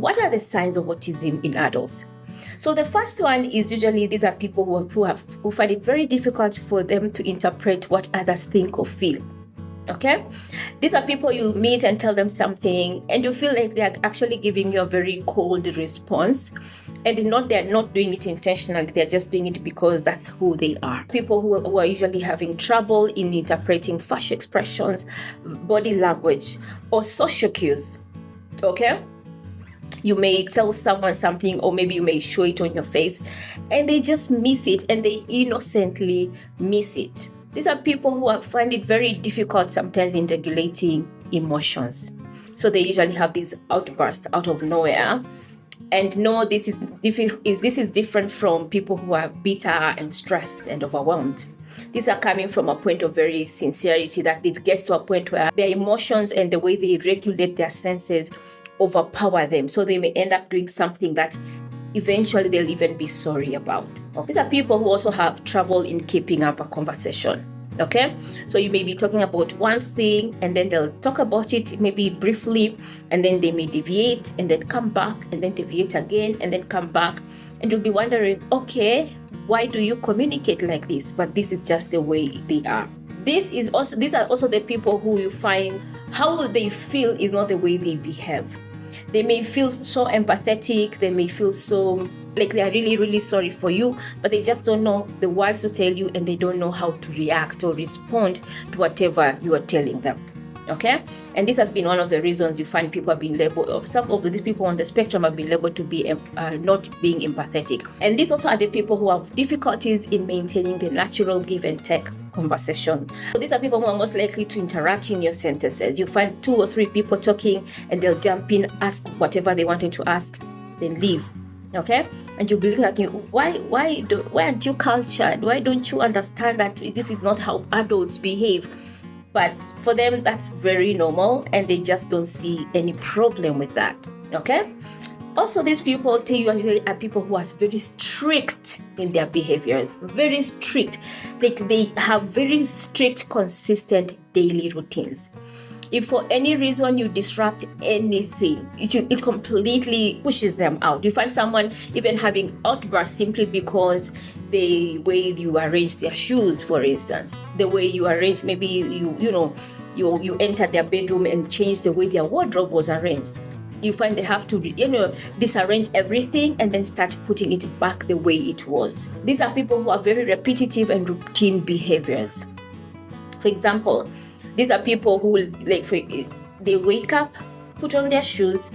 What are the signs of autism in adults? So the first one is usually these are people who find it very difficult for them to interpret what others think or feel. Okay, these are people you meet and tell them something and you feel like they're actually giving you a very cold response, and they're not doing it intentionally, they're just doing it because that's who they are. People who are usually having trouble in interpreting facial expressions, body language, or social cues. Okay, you may tell someone something, or maybe you may show it on your face and they just miss it, and they innocently miss it. These are people who find it very difficult sometimes in regulating emotions. So they usually have these outbursts out of nowhere. And no, this is different from people who are bitter and stressed and overwhelmed. These are coming from a point of very sincerity, that it gets to a point where their emotions and the way they regulate their senses overpower them. So they may end up doing something that eventually they'll even be sorry about. These are people who also have trouble in keeping up a conversation. Okay, so you may be talking about one thing and then they'll talk about it maybe briefly, and then they may deviate and then come back and then deviate again and then come back, and you'll be wondering, okay, why do you communicate like this? But this is just the way they are. These are also the people who you find how they feel is not the way they behave. They may feel so empathetic, they may feel so like they are really, really sorry for you, but they just don't know the words to tell you, and they don't know how to react or respond to whatever you are telling them. Okay, and this has been one of the reasons you find people have been labeled, or some of these people on the spectrum have been labeled to be not being empathetic. And these also are the people who have difficulties in maintaining the natural give and take conversation. So these are people who are most likely to interrupt in your sentences. You find 2 or 3 people talking and they'll jump in, ask whatever they wanted to ask, then leave. Okay, and you'll be looking like, why aren't you cultured? Why don't you understand that this is not how adults behave? But for them, that's very normal, and they just don't see any problem with that. Okay, also these people tell you are people who are very strict in their behaviors, very strict. They have very strict, consistent daily routines. If for any reason you disrupt anything, it completely pushes them out. You find someone even having outbursts simply because the way you arrange their shoes, for instance, the way you arrange, maybe you enter their bedroom and change the way their wardrobe was arranged. You find they have to, disarrange everything and then start putting it back the way it was. These are people who are very repetitive and routine behaviors. For example, these are people who they wake up, put on their shoes,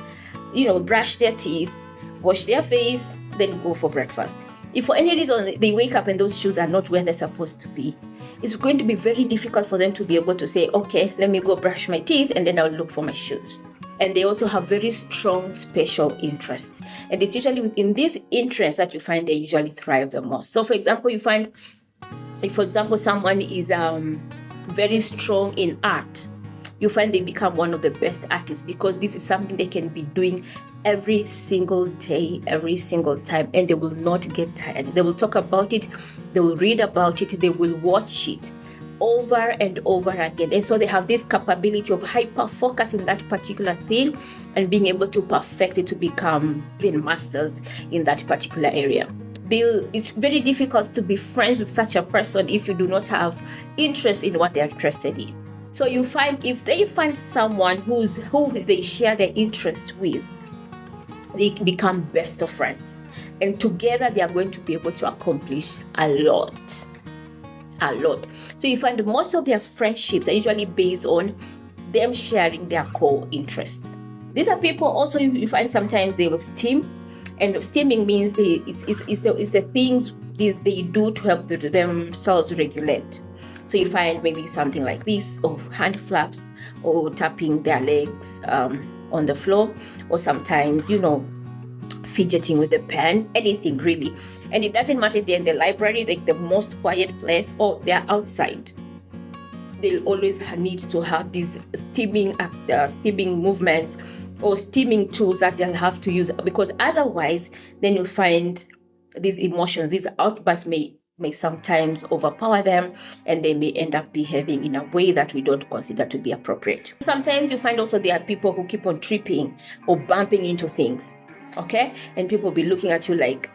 brush their teeth, wash their face, then go for breakfast. If for any reason they wake up and those shoes are not where they're supposed to be, it's going to be very difficult for them to be able to say, okay, let me go brush my teeth and then I'll look for my shoes. And they also have very strong special interests. And it's usually within these interests that you find they usually thrive the most. So for example, you find, if for example someone is very strong in art, you find they become one of the best artists because this is something they can be doing every single day, every single time, and they will not get tired. They will talk about it, they will read about it, they will watch it over and over again. And so they have this capability of hyper focus in that particular thing and being able to perfect it to become even masters in that particular area. It's very difficult to be friends with such a person if you do not have interest in what they're interested in. So you find if they find someone who they share their interest with, they become best of friends, and together they are going to be able to accomplish a lot. So you find most of their friendships are usually based on them sharing their core interests. These are people also you find sometimes they will steam. And steaming means it's the things they do to help themselves regulate. So you find maybe something like this, of hand flaps or tapping their legs on the floor, or sometimes, fidgeting with the pen, anything really. And it doesn't matter if they're in the library, like the most quiet place, or they're outside. They'll always need to have these steaming movements or steaming tools that they'll have to use, because otherwise then you'll find these emotions, these outbursts may may sometimes overpower them, and they may end up behaving in a way that we don't consider to be appropriate. Sometimes you find also there are people who keep on tripping or bumping into things, okay? And people be looking at you like,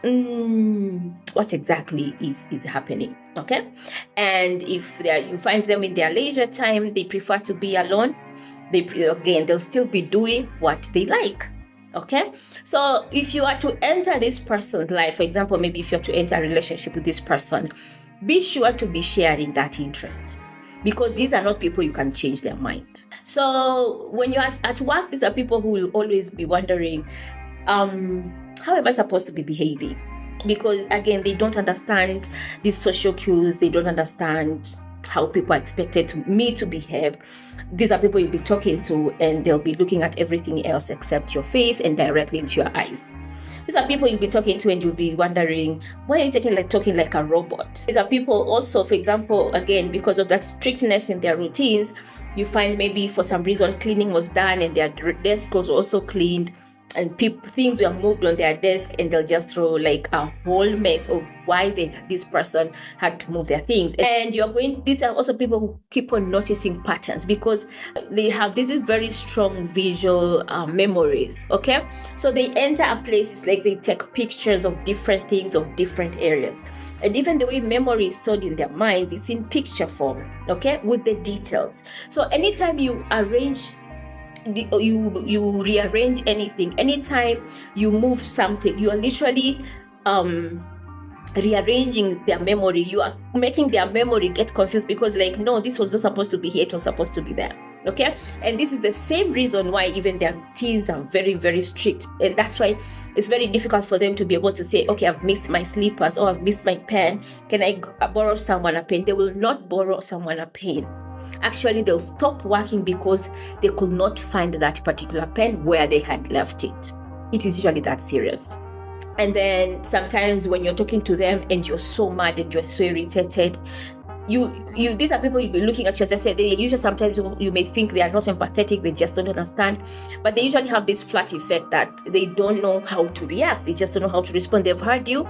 what exactly is happening, okay? And if you find them in their leisure time, they prefer to be alone. They'll still be doing what they like. Okay, so if you are to enter this person's life, for example, maybe if you are to enter a relationship with this person, be sure to be sharing that interest, because these are not people you can change their mind. So when you're at work, these are people who will always be wondering, how am I supposed to be behaving? Because again, they don't understand these social cues. They don't understand how people are expected me to behave. These are people you'll be talking to, and they'll be looking at everything else except your face and directly into your eyes. These are people you'll be talking to, and you'll be wondering, why are you talking like a robot? These are people also, for example, again, because of that strictness in their routines, you find maybe for some reason cleaning was done and their desk was also cleaned, and things were moved on their desk, and they'll just throw like a whole mess of why this person had to move their things. And these are also people who keep on noticing patterns, because they have these very strong visual memories, okay? So they enter a place, it's like they take pictures of different things, of different areas. And even the way memory is stored in their minds, it's in picture form, okay, with the details. So anytime you rearrange anything, anytime you move something, you are literally rearranging their memory. You are making their memory get confused, because like, no, this was not supposed to be here, it was supposed to be there, okay? And this is the same reason why even their routines are very, very strict, and that's why it's very difficult for them to be able to say, okay, I've missed my slippers, or I've missed my pen, can I borrow someone a pen? They will not borrow someone a pen. Actually, they'll stop working because they could not find that particular pen where they had left it. It is usually that serious. And then sometimes when you're talking to them and you're so mad and you're so irritated, these are people you'll be looking at you, as I said, they usually sometimes you may think they are not empathetic, they just don't understand, but they usually have this flat effect that they don't know how to react, they just don't know how to respond. They've heard you,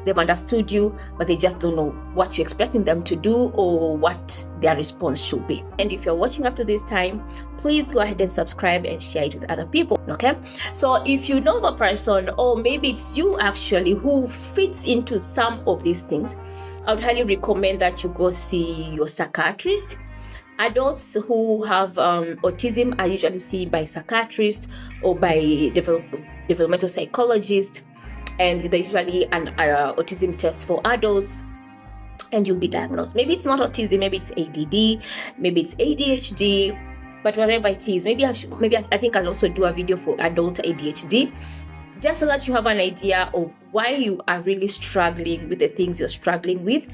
they've understood you, but they just don't know what you're expecting them to do or what their response should be. And if you're watching up to this time, please go ahead and subscribe and share it with other people, okay? So if you know of a person, or maybe it's you actually, who fits into some of these things, I would highly recommend that you go see your psychiatrist. Adults who have autism are usually seen by psychiatrists or by developmental psychologists, and there's usually an autism test for adults, and you'll be diagnosed. Maybe it's not autism, maybe it's ADD, maybe it's ADHD, but whatever it is, maybe I think I'll also do a video for adult ADHD, just so that you have an idea of why you are really struggling with the things you're struggling with,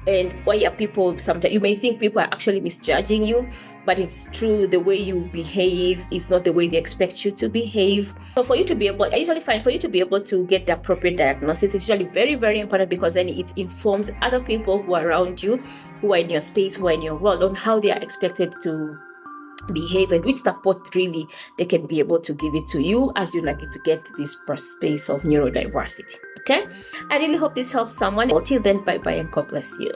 and why are people, sometimes you may think people are actually misjudging you, but it's true, the way you behave is not the way they expect you to behave. So for you to be able, I usually find for you to be able to get the appropriate diagnosis, it's usually very, very important, because then it informs other people who are around you, who are in your space, who are in your world, on how they are expected to behave and which support really they can be able to give it to you as you navigate this space of neurodiversity. Okay, I really hope this helps someone. Until then, bye bye and God bless you.